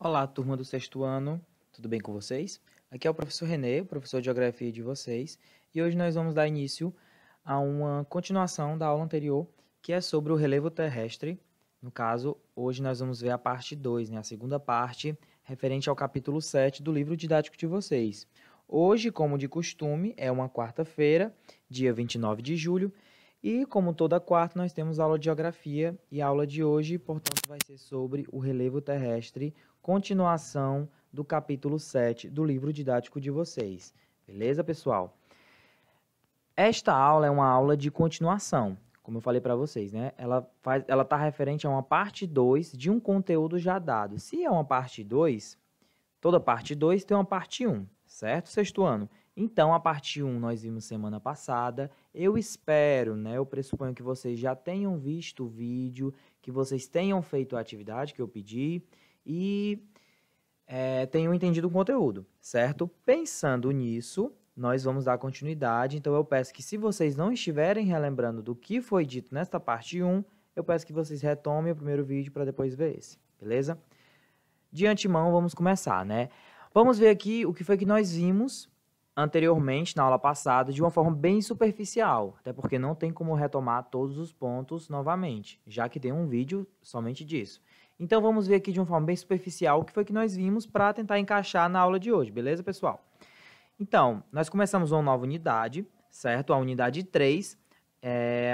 Olá, turma do sexto ano, tudo bem com vocês? Aqui é o professor Renê, o professor de Geografia de vocês, e hoje nós vamos dar início a uma continuação da aula anterior, que é sobre o relevo terrestre. No caso, hoje nós vamos ver a parte 2, né, a segunda parte, referente ao capítulo 7 do livro didático de vocês. Hoje, como de costume, é uma quarta-feira, dia 29 de julho, e como toda quarta, nós temos aula de Geografia, e a aula de hoje, portanto, vai ser sobre o relevo terrestre, continuação do capítulo 7 do livro didático de vocês. Beleza, pessoal? Esta aula é uma aula de continuação, como eu falei para vocês, né? Ela está referente a uma parte 2 de um conteúdo já dado. Se é uma parte 2, toda parte 2 tem uma parte 1, certo, sexto ano? Então, a parte 1 nós vimos semana passada. Eu espero, né? Eu pressuponho que vocês já tenham visto o vídeo, que vocês tenham feito a atividade que eu pedi e tenham entendido o conteúdo, certo? Pensando nisso, nós vamos dar continuidade. Então, eu peço que, se vocês não estiverem relembrando do que foi dito nesta parte 1, eu peço que vocês retomem o primeiro vídeo para depois ver esse, beleza? De antemão, vamos começar, né? Vamos ver aqui o que foi que nós vimos anteriormente, na aula passada, de uma forma bem superficial, até porque não tem como retomar todos os pontos novamente, já que tem um vídeo somente disso. Então, vamos ver aqui de uma forma bem superficial o que foi que nós vimos para tentar encaixar na aula de hoje, beleza, pessoal? Então, nós começamos uma nova unidade, certo? A unidade 3.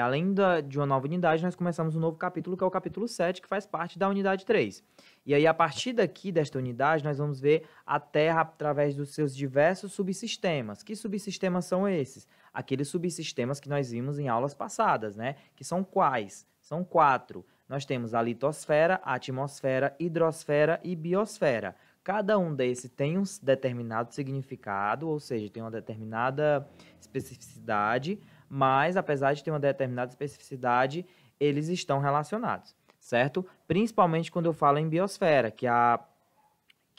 Além de uma nova unidade, nós começamos um novo capítulo, que é o capítulo 7, que faz parte da unidade 3. E aí, a partir daqui, desta unidade, nós vamos ver a Terra através dos seus diversos subsistemas. Que subsistemas são esses? Aqueles subsistemas que nós vimos em aulas passadas, né? Que são quais? São 4. Nós temos a litosfera, a atmosfera, hidrosfera e biosfera. Cada um desses tem um determinado significado, ou seja, tem uma determinada especificidade, mas apesar de ter uma determinada especificidade, eles estão relacionados, certo? Principalmente quando eu falo em biosfera, que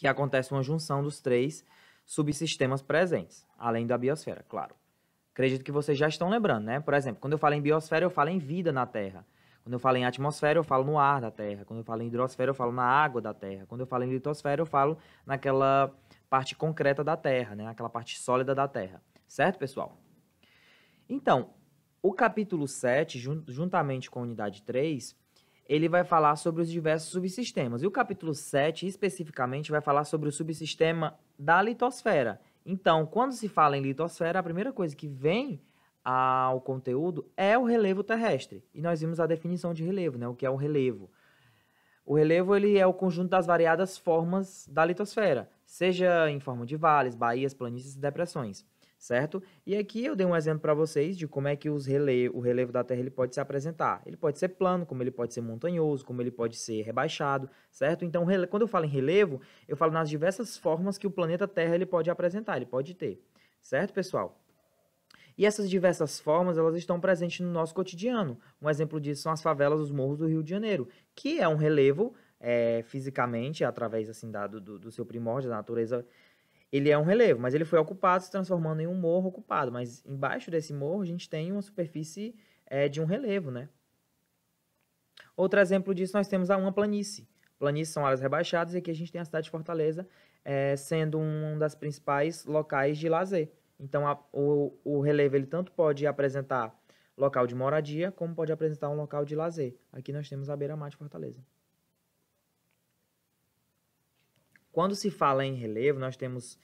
acontece uma junção dos 3 subsistemas presentes, além da biosfera, claro. Acredito que vocês já estão lembrando, né? Por exemplo, quando eu falo em biosfera, eu falo em vida na Terra. Quando eu falo em atmosfera, eu falo no ar da Terra. Quando eu falo em hidrosfera, eu falo na água da Terra. Quando eu falo em litosfera, eu falo naquela parte concreta da Terra, né? Aquela parte sólida da Terra. Certo, pessoal? Então, o capítulo 7, juntamente com a unidade 3, ele vai falar sobre os diversos subsistemas. E o capítulo 7, especificamente, vai falar sobre o subsistema da litosfera. Então, quando se fala em litosfera, a primeira coisa que vem ao conteúdo é o relevo terrestre. E nós vimos a definição de relevo, né? O que é o relevo? O relevo ele é o conjunto das variadas formas da litosfera, seja em forma de vales, baías, planícies e depressões, certo? E aqui eu dei um exemplo para vocês de como é que o relevo da Terra ele pode se apresentar. Ele pode ser plano, como ele pode ser montanhoso, como ele pode ser rebaixado, certo? Então, quando eu falo em relevo, eu falo nas diversas formas que o planeta Terra ele pode apresentar, ele pode ter, certo, pessoal? E essas diversas formas, elas estão presentes no nosso cotidiano. Um exemplo disso são as favelas dos morros do Rio de Janeiro, que é um relevo, fisicamente, através assim, do seu primórdio, da natureza, ele é um relevo, mas ele foi ocupado, se transformando em um morro ocupado. Mas embaixo desse morro, a gente tem uma superfície de um relevo, né? Outro exemplo disso, nós temos uma planície. Planícies são áreas rebaixadas, e aqui a gente tem a cidade de Fortaleza, sendo um das principais locais de lazer. Então, o relevo ele tanto pode apresentar local de moradia, como pode apresentar um local de lazer. Aqui nós temos a beira-mar de Fortaleza. Quando se fala em relevo, nós temos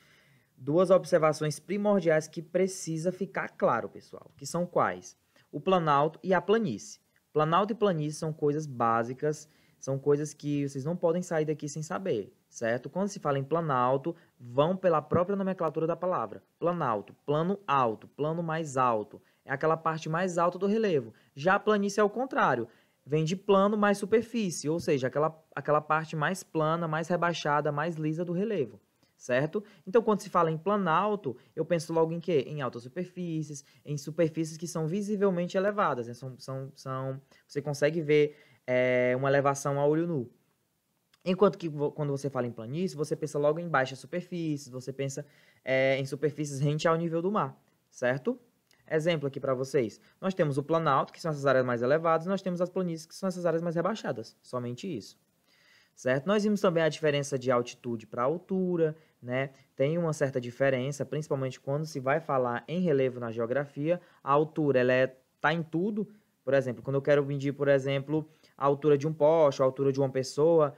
duas observações primordiais que precisa ficar claro, pessoal. Que são quais? O planalto e a planície. Planalto e planície são coisas básicas, são coisas que vocês não podem sair daqui sem saber, certo? Quando se fala em planalto, vão pela própria nomenclatura da palavra. Planalto, plano alto, plano mais alto. É aquela parte mais alta do relevo. Já a planície é o contrário. Vem de plano mais superfície, ou seja, aquela parte mais plana, mais rebaixada, mais lisa do relevo, certo? Então, quando se fala em planalto, eu penso logo em quê? Em altas superfícies, em superfícies que são visivelmente elevadas, né? Você consegue ver uma elevação a olho nu. Enquanto que quando você fala em planície, você pensa logo em baixas superfícies, você pensa em superfícies rente ao nível do mar, certo? Exemplo aqui para vocês. Nós temos o planalto, que são essas áreas mais elevadas, e nós temos as planícies, que são essas áreas mais rebaixadas. Somente isso. certo? Nós vimos também a diferença de altitude para altura, né? Tem uma certa diferença, principalmente quando se vai falar em relevo na geografia. A altura, ela tá em tudo. Por exemplo, quando eu quero medir, por exemplo, a altura de um poste, a altura de uma pessoa,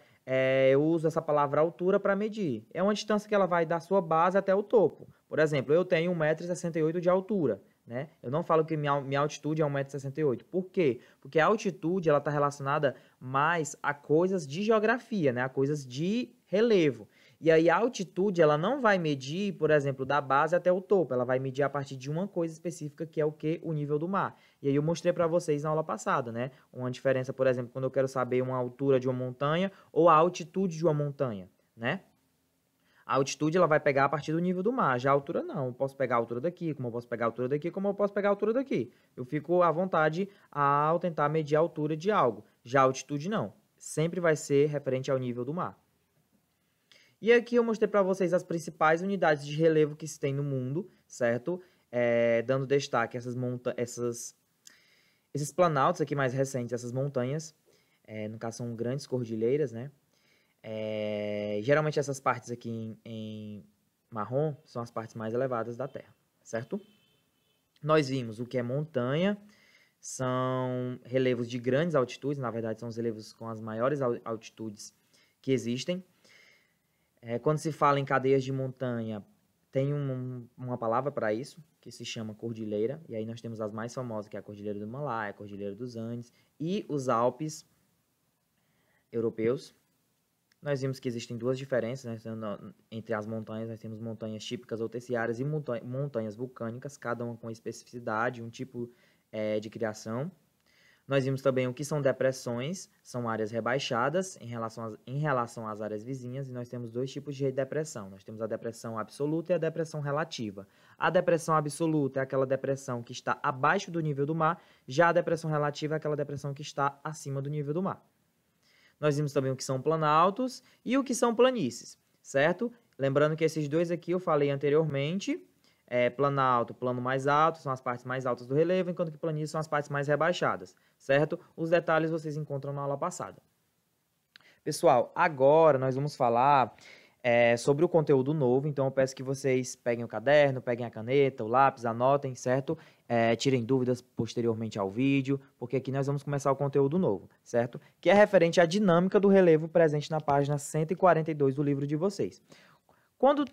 eu uso essa palavra altura para medir. É uma distância que ela vai da sua base até o topo. Por exemplo, eu tenho 1,68 m de altura, né? Eu não falo que minha altitude é 1,68 m. Por quê? Porque a altitude ela está relacionada mais a coisas de geografia, né? A coisas de relevo. E aí a altitude ela não vai medir, por exemplo, da base até o topo. Ela vai medir a partir de uma coisa específica, que é o quê? O nível do mar. E aí eu mostrei para vocês na aula passada, né? Uma diferença, por exemplo, quando eu quero saber uma altura de uma montanha ou a altitude de uma montanha, né? A altitude ela vai pegar a partir do nível do mar, já a altura não. Eu posso pegar a altura daqui, como eu posso pegar a altura daqui, como eu posso pegar a altura daqui. Eu fico à vontade ao tentar medir a altura de algo. Já a altitude não. Sempre vai ser referente ao nível do mar. E aqui eu mostrei para vocês as principais unidades de relevo que se tem no mundo, certo? Dando destaque a esses planaltos aqui mais recentes, essas montanhas. No caso são grandes cordilheiras, né? Geralmente essas partes aqui em marrom são as partes mais elevadas da Terra, certo? Nós vimos o que é montanha, são relevos de grandes altitudes, na verdade são os relevos com as maiores altitudes que existem. Quando se fala em cadeias de montanha, tem uma palavra para isso, que se chama cordilheira, e aí nós temos as mais famosas, que é a Cordilheira do Himalaia, a Cordilheira dos Andes e os Alpes europeus. Nós vimos que existem duas diferenças, né? Entre as montanhas. Nós temos montanhas típicas ou terciárias e montanhas vulcânicas, cada uma com especificidade, um tipo de criação. Nós vimos também o que são depressões, são áreas rebaixadas em relação às áreas vizinhas, e nós temos dois tipos de depressão. Nós temos a depressão absoluta e a depressão relativa. A depressão absoluta é aquela depressão que está abaixo do nível do mar, já a depressão relativa é aquela depressão que está acima do nível do mar. Nós vimos também o que são planaltos e o que são planícies, certo? Lembrando que esses dois aqui eu falei anteriormente. Planalto, plano mais alto, são as partes mais altas do relevo, enquanto que planície são as partes mais rebaixadas, certo? Os detalhes vocês encontram na aula passada. Pessoal, agora nós vamos falar sobre o conteúdo novo, então eu peço que vocês peguem o caderno, peguem a caneta, o lápis, anotem, certo? Tirem dúvidas posteriormente ao vídeo, porque aqui nós vamos começar o conteúdo novo, certo? Que é referente à dinâmica do relevo presente na página 142 do livro de vocês. Quando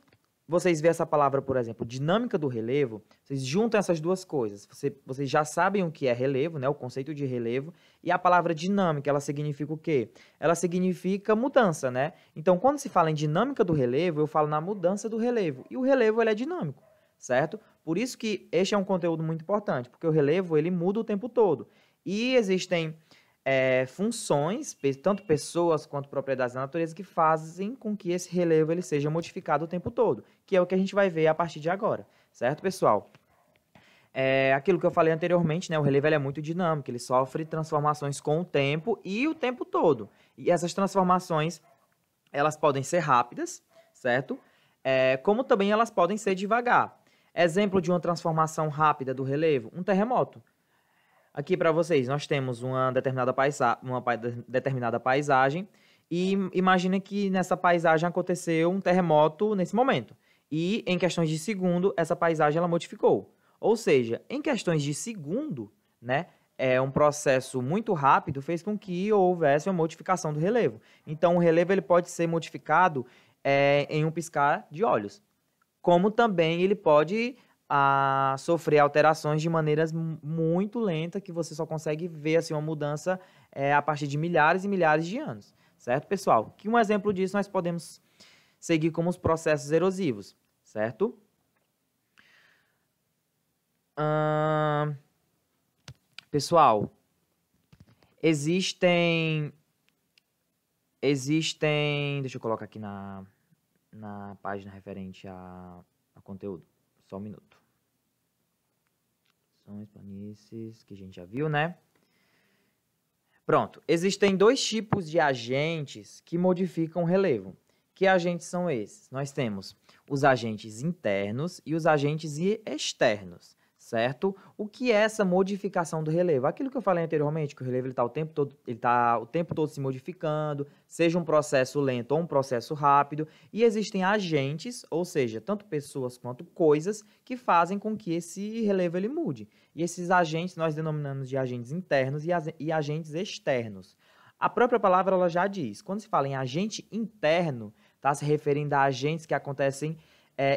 vocês veem essa palavra, por exemplo, dinâmica do relevo, vocês juntam essas duas coisas. Vocês já sabem o que é relevo, né? O conceito de relevo. E a palavra dinâmica, ela significa o quê? Ela significa mudança, né? Então, quando se fala em dinâmica do relevo, eu falo na mudança do relevo. E o relevo, ele é dinâmico, certo? Por isso que este é um conteúdo muito importante, porque o relevo, ele muda o tempo todo. E existem funções, tanto pessoas quanto propriedades da natureza, que fazem com que esse relevo ele seja modificado o tempo todo, que é o que a gente vai ver a partir de agora, certo, pessoal? Aquilo que eu falei anteriormente, né, o relevo ele é muito dinâmico, ele sofre transformações com o tempo e o tempo todo. E essas transformações, elas podem ser rápidas, certo? Como também elas podem ser devagar. Exemplo de uma transformação rápida do relevo, um terremoto. Aqui para vocês, nós temos uma determinada paisagem e imagina que nessa paisagem aconteceu um terremoto nesse momento. E em questões de segundo, essa paisagem ela modificou. Ou seja, em questões de segundo, né, um processo muito rápido fez com que houvesse uma modificação do relevo. Então, o relevo ele pode ser modificado em um piscar de olhos. Como também ele pode sofrer alterações de maneiras muito lentas, que você só consegue ver assim, uma mudança a partir de milhares e milhares de anos. Certo, pessoal? Que um exemplo disso nós podemos seguir como os processos erosivos, certo? Pessoal, existem... Deixa eu colocar aqui na página referente a conteúdo. Só um minuto. São planícies que a gente já viu, né? Pronto. Existem dois tipos de agentes que modificam o relevo. Que agentes são esses? Nós temos os agentes internos e os agentes externos, certo? O que é essa modificação do relevo? Aquilo que eu falei anteriormente, que o relevo está o tempo todo se modificando, seja um processo lento ou um processo rápido, e existem agentes, ou seja, tanto pessoas quanto coisas, que fazem com que esse relevo ele mude. E esses agentes nós denominamos de agentes internos e agentes externos. A própria palavra ela já diz, quando se fala em agente interno, está se referindo a agentes que acontecem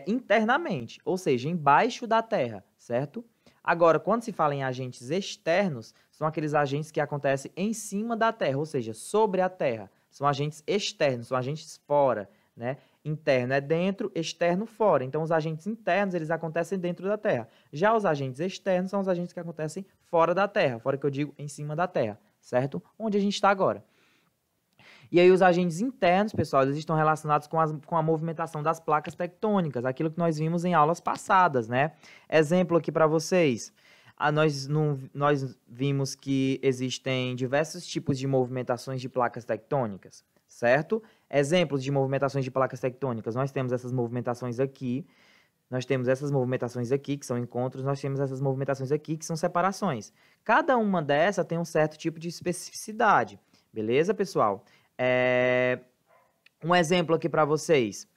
internamente, ou seja, embaixo da Terra, certo? Agora, quando se fala em agentes externos, são aqueles agentes que acontecem em cima da Terra, ou seja, sobre a Terra. São agentes externos, são agentes fora, né? Interno é dentro, externo fora. Então, os agentes internos, eles acontecem dentro da Terra. Já os agentes externos são os agentes que acontecem fora da Terra, fora que eu digo em cima da Terra, certo? Onde a gente está agora. E aí os agentes internos, pessoal, eles estão relacionados com a movimentação das placas tectônicas, aquilo que nós vimos em aulas passadas, né? Exemplo aqui para vocês. Nós vimos que existem diversos tipos de movimentações de placas tectônicas, certo? Exemplos de movimentações de placas tectônicas. Nós temos essas movimentações aqui, que são encontros, nós temos essas movimentações aqui, que são separações. Cada uma dessas tem um certo tipo de especificidade, beleza, pessoal? Um exemplo aqui para vocês.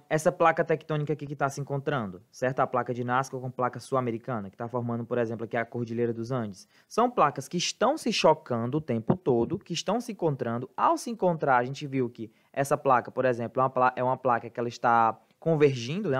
Essa placa tectônica aqui que está se encontrando, certo? A placa de Nazca com a placa sul-americana, que está formando, por exemplo, aqui a Cordilheira dos Andes. São placas que estão se chocando o tempo todo, que estão se encontrando. Ao se encontrar, a gente viu que essa placa, por exemplo, é uma placa que ela está convergindo, né?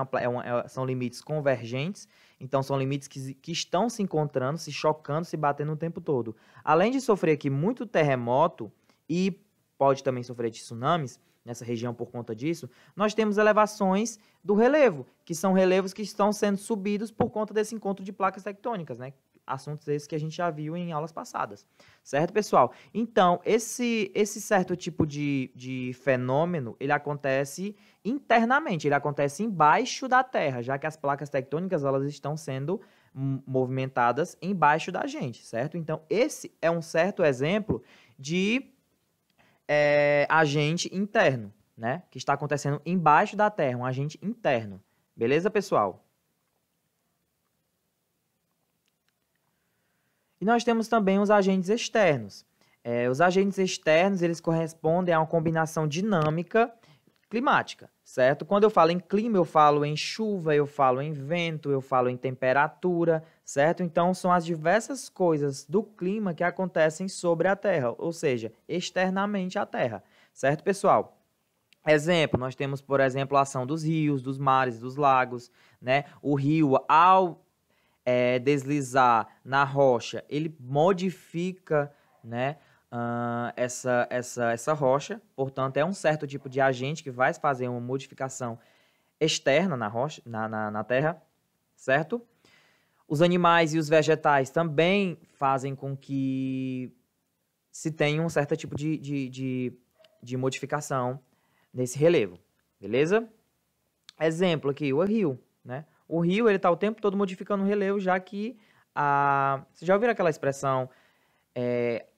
São limites convergentes, então são limites que estão se encontrando, se chocando, se batendo o tempo todo. Além de sofrer aqui muito terremoto, e pode também sofrer de tsunamis nessa região por conta disso, nós temos elevações do relevo, que são relevos que estão sendo subidos por conta desse encontro de placas tectônicas, né? Assuntos esses que a gente já viu em aulas passadas, certo, pessoal? Então, esse certo tipo de fenômeno, ele acontece internamente, ele acontece embaixo da Terra, já que as placas tectônicas, elas estão sendo movimentadas embaixo da gente, certo? Então, esse é um certo exemplo de agente interno, né? Que está acontecendo embaixo da Terra, um agente interno. Beleza, pessoal? E nós temos também os agentes externos. Os agentes externos, eles correspondem a uma combinação dinâmica climática, certo? Quando eu falo em clima, eu falo em chuva, eu falo em vento, eu falo em temperatura, certo? Então, são as diversas coisas do clima que acontecem sobre a Terra, ou seja, externamente à Terra, certo, pessoal? Exemplo, nós temos, por exemplo, a ação dos rios, dos mares, dos lagos, né? O rio, ao deslizar na rocha, ele modifica, né, essa rocha, portanto, é um certo tipo de agente que vai fazer uma modificação externa na rocha, na terra, certo? Os animais e os vegetais também fazem com que se tenha um certo tipo de modificação nesse relevo, beleza? Exemplo aqui, o rio, né? O rio, ele está o tempo todo modificando o relevo, já que vocês já ouviram aquela expressão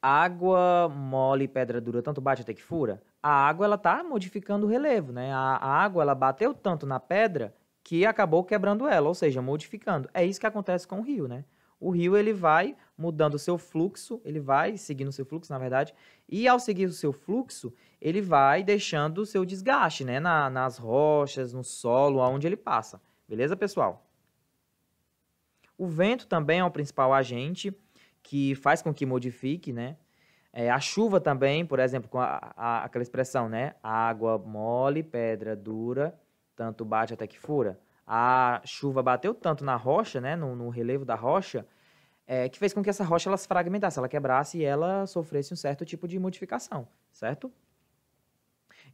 água mole, pedra dura, tanto bate até que fura? A água, ela está modificando o relevo, né? A água, ela bateu tanto na pedra que acabou quebrando ela, ou seja, modificando. É isso que acontece com o rio, né? O rio, ele vai mudando o seu fluxo, ele vai seguindo o seu fluxo, na verdade, e ao seguir o seu fluxo, ele vai deixando o seu desgaste, né? Nas rochas, no solo, aonde ele passa. Beleza, pessoal? O vento também é o principal agente que faz com que modifique, né? A chuva também, por exemplo, com aquela expressão, né? Água mole, pedra dura, tanto bate até que fura. A chuva bateu tanto na rocha, né? No relevo da rocha, que fez com que essa rocha ela se fragmentasse, ela quebrasse e ela sofresse um certo tipo de modificação, certo?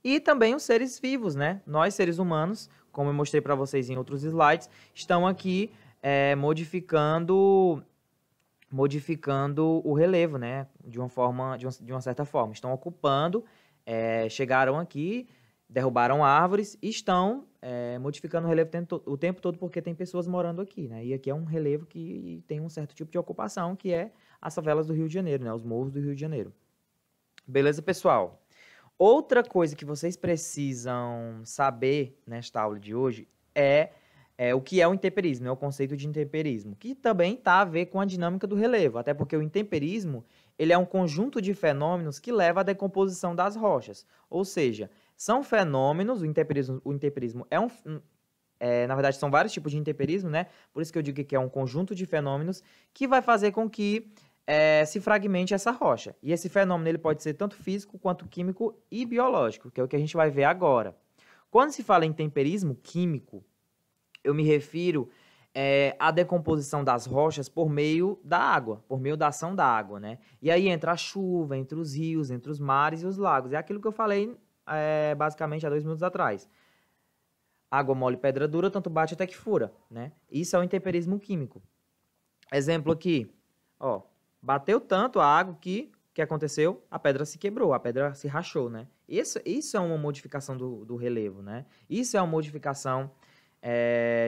E também os seres vivos, né? Nós, seres humanos, como eu mostrei para vocês em outros slides, estão aqui modificando o relevo, né? De uma certa forma. Estão ocupando, chegaram aqui, derrubaram árvores e estão modificando o relevo o tempo todo porque tem pessoas morando aqui, né? E aqui é um relevo que tem um certo tipo de ocupação, que é as favelas do Rio de Janeiro, né? Os morros do Rio de Janeiro. Beleza, pessoal? Outra coisa que vocês precisam saber nesta aula de hoje é o que é o intemperismo, né? O conceito de intemperismo, que também está a ver com a dinâmica do relevo, até porque o intemperismo ele é um conjunto de fenômenos que leva à decomposição das rochas, ou seja, são fenômenos, o intemperismo na verdade, são vários tipos de intemperismo, né? Por isso que eu digo que é um conjunto de fenômenos que vai fazer com que se fragmente essa rocha. E esse fenômeno ele pode ser tanto físico quanto químico e biológico, que é o que a gente vai ver agora. Quando se fala em temperismo químico, eu me refiro à decomposição das rochas por meio da água, por meio da ação da água, né? E aí entra a chuva, entre os rios, entre os mares e os lagos. É aquilo que eu falei basicamente há 2 minutos atrás. Água mole, pedra dura, tanto bate até que fura, né? Isso é o intemperismo químico. Exemplo aqui, ó, bateu tanto a água que o que aconteceu? A pedra se quebrou, a pedra se rachou, né? Isso é uma modificação do relevo, né? Isso é uma modificação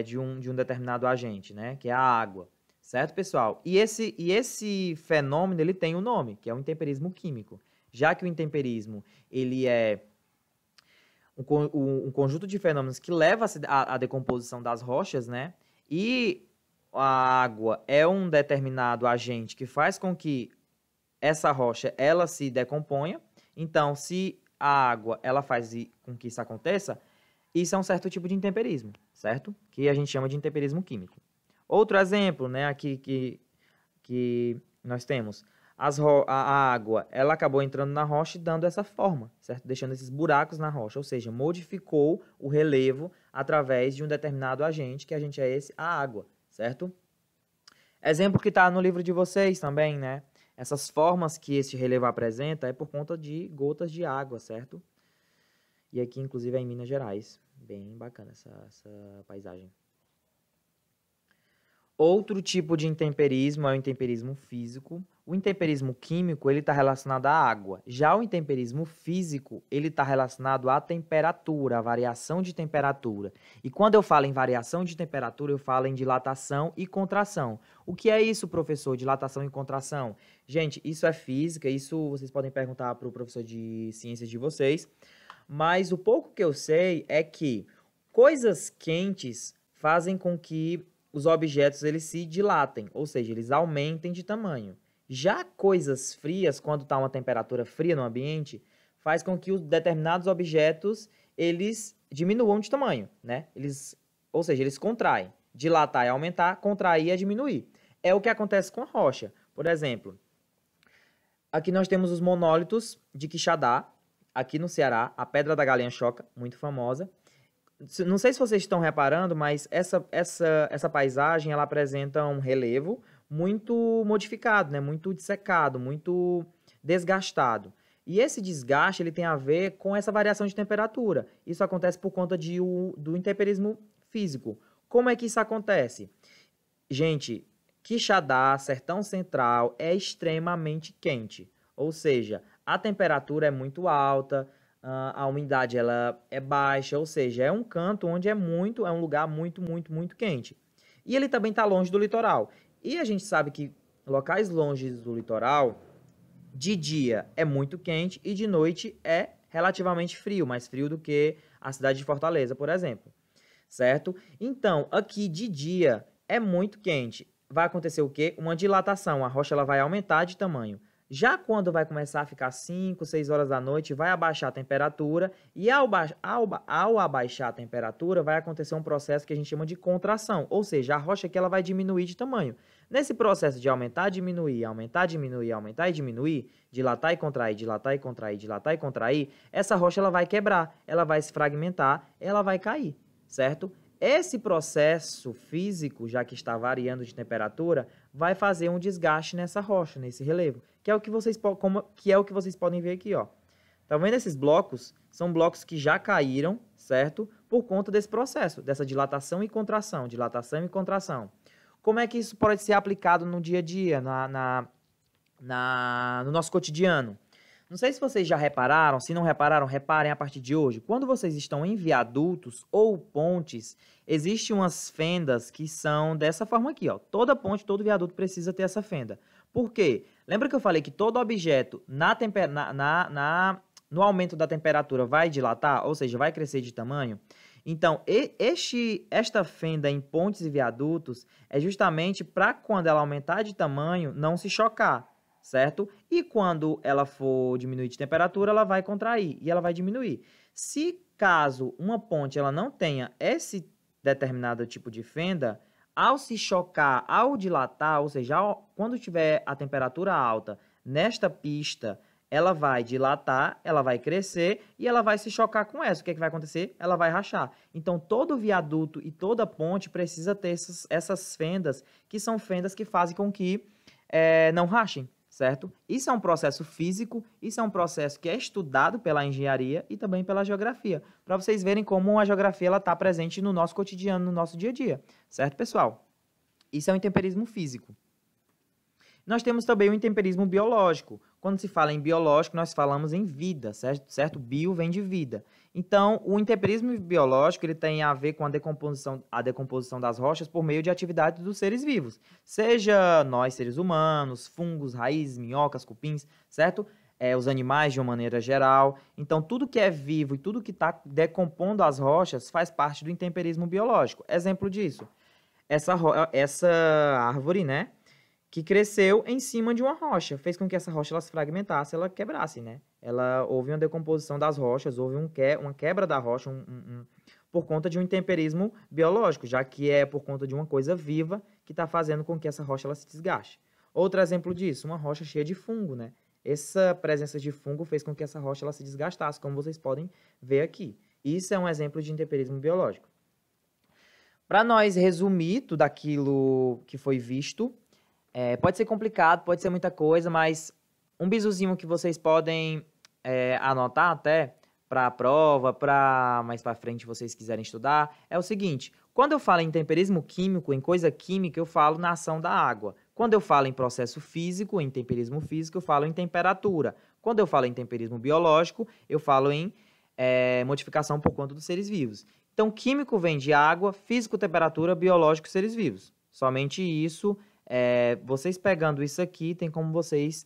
de um determinado agente, né? Que é a água, certo, pessoal? E esse fenômeno, ele tem um nome, que é o intemperismo químico. Já que o intemperismo, ele é um conjunto de fenômenos que leva à decomposição das rochas, né? E a água é um determinado agente que faz com que essa rocha ela se decomponha. Então, se a água ela faz com que isso aconteça, isso é um certo tipo de intemperismo, certo? Que a gente chama de intemperismo químico. Outro exemplo, né, aqui que nós temos, a água, ela acabou entrando na rocha e dando essa forma, certo? Deixando esses buracos na rocha, ou seja, modificou o relevo através de um determinado agente, que agente é esse? A água, certo? Exemplo que está no livro de vocês também, né? Essas formas que esse relevo apresenta é por conta de gotas de água, certo? E aqui, inclusive, é em Minas Gerais. Bem bacana essa paisagem. Outro tipo de intemperismo é o intemperismo físico. O intemperismo químico, ele está relacionado à água. Já o intemperismo físico, ele está relacionado à temperatura, à variação de temperatura. E quando eu falo em variação de temperatura, eu falo em dilatação e contração. O que é isso, professor, dilatação e contração? Gente, isso é física, isso vocês podem perguntar para o professor de ciências de vocês. Mas o pouco que eu sei é que coisas quentes fazem com que os objetos eles se dilatem, ou seja, eles aumentem de tamanho. Já coisas frias, quando está uma temperatura fria no ambiente, faz com que os determinados objetos eles diminuam de tamanho, né? Ou seja, eles contraem. Dilatar é aumentar, contrair é diminuir. É o que acontece com a rocha. Por exemplo, aqui nós temos os monólitos de Quixadá, aqui no Ceará, a Pedra da Galinha Choca, muito famosa. Não sei se vocês estão reparando, mas essa paisagem ela apresenta um relevo muito modificado, né? Muito dissecado, muito desgastado. E esse desgaste ele tem a ver com essa variação de temperatura. Isso acontece por conta do intemperismo físico. Como é que isso acontece? Gente, Quixadá, Sertão Central, é extremamente quente. Ou seja, a temperatura é muito alta, a umidade ela é baixa, ou seja, é um canto onde é um lugar muito, muito, muito quente. E ele também está longe do litoral. E a gente sabe que locais longe do litoral, de dia é muito quente e de noite é relativamente frio, mais frio do que a cidade de Fortaleza, por exemplo. Certo? Então, aqui de dia é muito quente. Vai acontecer o quê? Uma dilatação, a rocha ela vai aumentar de tamanho. Já quando vai começar a ficar 5, 6 horas da noite, vai abaixar a temperatura e ao abaixar a temperatura vai acontecer um processo que a gente chama de contração, ou seja, a rocha aqui ela vai diminuir de tamanho. Nesse processo de aumentar, diminuir, aumentar, diminuir, aumentar e diminuir, dilatar e contrair, dilatar e contrair, dilatar e contrair, essa rocha ela vai quebrar, ela vai se fragmentar, ela vai cair, certo? Esse processo físico, já que está variando de temperatura, vai fazer um desgaste nessa rocha, nesse relevo, que é o que vocês podem ver aqui, ó. Tá vendo esses blocos? São blocos que já caíram, certo? Por conta desse processo, dessa dilatação e contração, dilatação e contração. Como é que isso pode ser aplicado no dia a dia, no nosso cotidiano? Não sei se vocês já repararam, se não repararam, reparem a partir de hoje. Quando vocês estão em viadutos ou pontes, existem umas fendas que são dessa forma aqui, ó. Toda ponte, todo viaduto precisa ter essa fenda. Por quê? Lembra que eu falei que todo objeto no aumento da temperatura vai dilatar, ou seja, vai crescer de tamanho? Então, esta fenda em pontes e viadutos é justamente para quando ela aumentar de tamanho, não se chocar, certo? E quando ela for diminuir de temperatura, ela vai contrair e ela vai diminuir. Se caso uma ponte ela não tenha esse determinado tipo de fenda, ao se chocar, ao dilatar, ou seja, quando tiver a temperatura alta nesta pista, ela vai dilatar, ela vai crescer e ela vai se chocar com essa. O que é que vai acontecer? Ela vai rachar. Então, todo viaduto e toda ponte precisa ter essas fendas, que são fendas que fazem com que não rachem, certo? Isso é um processo físico, isso é um processo que é estudado pela engenharia e também pela geografia, para vocês verem como a geografia está presente no nosso cotidiano, no nosso dia a dia, certo, pessoal? Isso é um intemperismo físico. Nós temos também o intemperismo biológico. Quando se fala em biológico, nós falamos em vida, certo? Bio vem de vida. Então, o intemperismo biológico ele tem a ver com a decomposição das rochas por meio de atividades dos seres vivos. Seja nós, seres humanos, fungos, raízes, minhocas, cupins, certo? Os animais de uma maneira geral. Então, tudo que é vivo e tudo que está decompondo as rochas faz parte do intemperismo biológico. Exemplo disso, essa árvore, né? Que cresceu em cima de uma rocha, fez com que essa rocha ela se fragmentasse, ela quebrasse, né? Houve uma decomposição das rochas, houve uma quebra da rocha por conta de um intemperismo biológico, já que é por conta de uma coisa viva que está fazendo com que essa rocha ela se desgaste. Outro exemplo disso, uma rocha cheia de fungo, né? Essa presença de fungo fez com que essa rocha ela se desgastasse, como vocês podem ver aqui. Isso é um exemplo de intemperismo biológico. Para nós resumir tudo aquilo que foi visto, pode ser complicado, pode ser muita coisa, mas um bizuzinho que vocês podem anotar até para a prova, para mais para frente vocês quiserem estudar, é o seguinte: quando eu falo em temperismo químico, em coisa química, eu falo na ação da água. Quando eu falo em processo físico, em temperismo físico, eu falo em temperatura. Quando eu falo em temperismo biológico, eu falo em modificação por conta dos seres vivos. Então, químico vem de água, físico, temperatura, biológico, seres vivos. Somente isso. Vocês pegando isso aqui, tem como vocês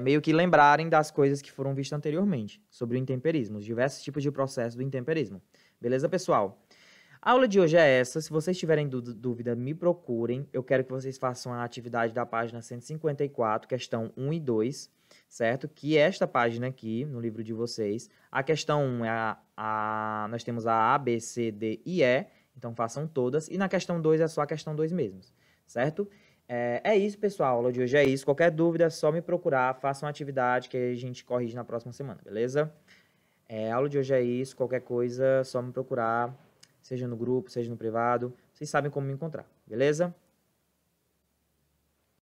meio que lembrarem das coisas que foram vistas anteriormente, sobre o intemperismo, os diversos tipos de processos do intemperismo. Beleza, pessoal? A aula de hoje é essa. Se vocês tiverem dúvida, me procurem. Eu quero que vocês façam a atividade da página 154, questão 1 e 2, certo? Que é esta página aqui, no livro de vocês. A questão 1 nós temos a B, C, D e E, então façam todas. E na questão 2 é só a questão 2 mesmos. Certo? É isso, pessoal. A aula de hoje é isso. Qualquer dúvida é só me procurar. Faça uma atividade que a gente corrige na próxima semana, beleza? A aula de hoje é isso. Qualquer coisa é só me procurar. Seja no grupo, seja no privado. Vocês sabem como me encontrar, beleza?